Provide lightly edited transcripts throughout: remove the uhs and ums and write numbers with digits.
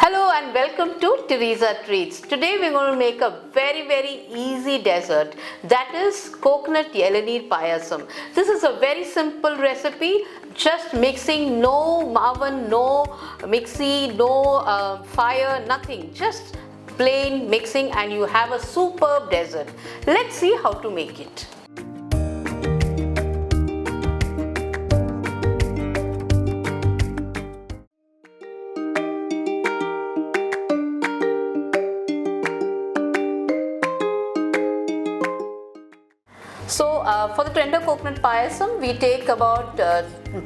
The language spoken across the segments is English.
Hello and welcome to Teresa Treats. Today we're going to make a very easy dessert, that is coconut Elaneer Payasam. This is a very simple recipe, just mixing, no oven, no mixie, no fire, nothing, just plain mixing and you have a superb dessert. Let's see how to make it. So for the tender coconut payasam, we take about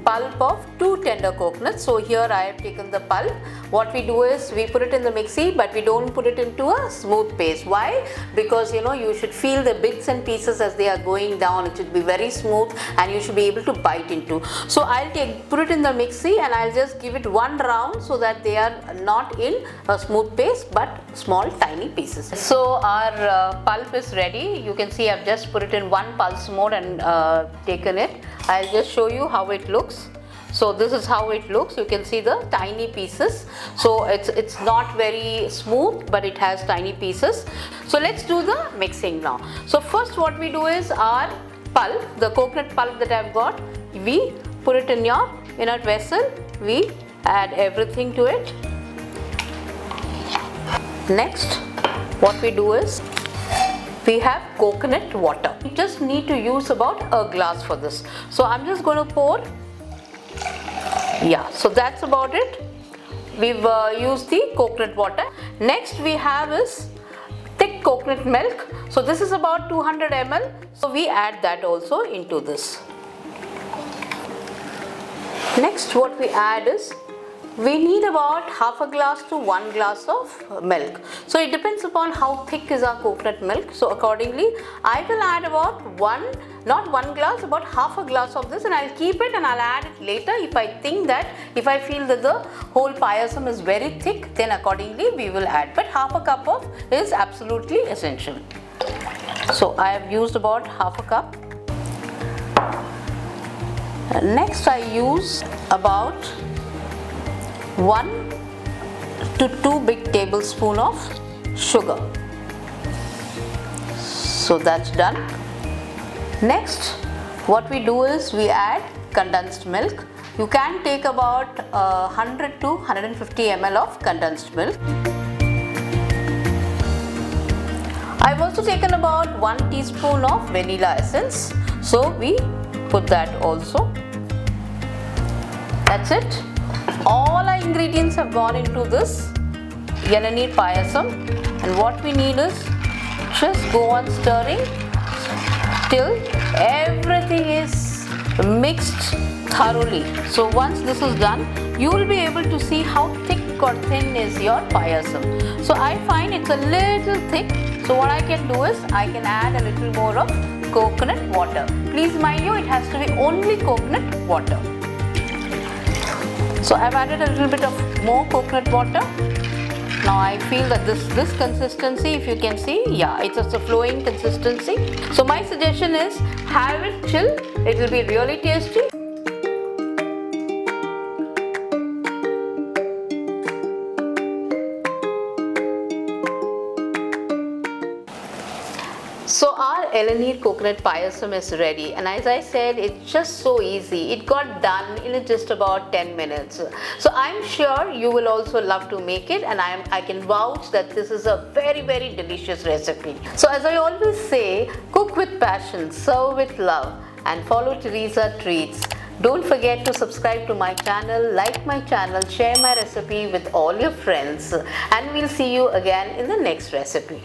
pulp of 2 tender coconuts. So here I have taken the pulp. What we do is we put it in the mixie, but we don't put it into a smooth paste. Why? Because you should feel the bits and pieces as they are going down. It should be very smooth and you should be able to bite into. So I'll put it in the mixie and I'll just give it one round so that they are not in a smooth paste but small tiny pieces. So our pulp is ready. You can see I've just put it in one pulse mode and taken it. I'll just show you how it looks. So this is how it looks. You can see the tiny pieces. So it's not very smooth, but it has tiny pieces. So let's do the mixing now. So first what we do is our pulp, the coconut pulp that I've got, we put it in a vessel. We add everything to it. Next what we do is we have coconut water. You just need to use about a glass for this. So I'm just going to pour. Yeah, so that's about it. We've used the coconut water. Next we have is thick coconut milk. So this is about 200 ml. So we add that also into this. Next what we add is we need about half a glass to 1 glass of milk. So it depends upon how thick is our coconut milk. So accordingly, I will add about not 1 glass, about half a glass of this, and I'll keep it and I'll add it later if I feel that the whole payasam is very thick, then accordingly we will add. But half a cup of is absolutely essential. So I have used about half a cup. Next I use about 1 to 2 big tablespoon of sugar. So that's done. Next what we do is we add condensed milk. You can take about 100 to 150 ml of condensed milk. I've also taken about 1 teaspoon of vanilla essence. So we put that also. That's it. All our ingredients have gone into this Elaneer Payasam, and what we need is just go on stirring till everything is mixed thoroughly. So once this is done, you will be able to see how thick or thin is your payasam. So I find it's a little thick. So what I can do is I can add a little more of coconut water. Please mind you, it has to be only coconut water. So I've added a little bit of more coconut water. Now I feel that this consistency, if you can see, yeah, it's just a flowing consistency. So my suggestion is have it chill. It will be really tasty. So our Elaneer coconut payasam is ready, and as I said, it's just so easy. It got done in just about 10 minutes. So I'm sure you will also love to make it, and I can vouch that this is a very delicious recipe. So as I always say, cook with passion, serve with love, and follow Teresa Treats. Don't forget to subscribe to my channel, like my channel, share my recipe with all your friends, and we'll see you again in the next recipe.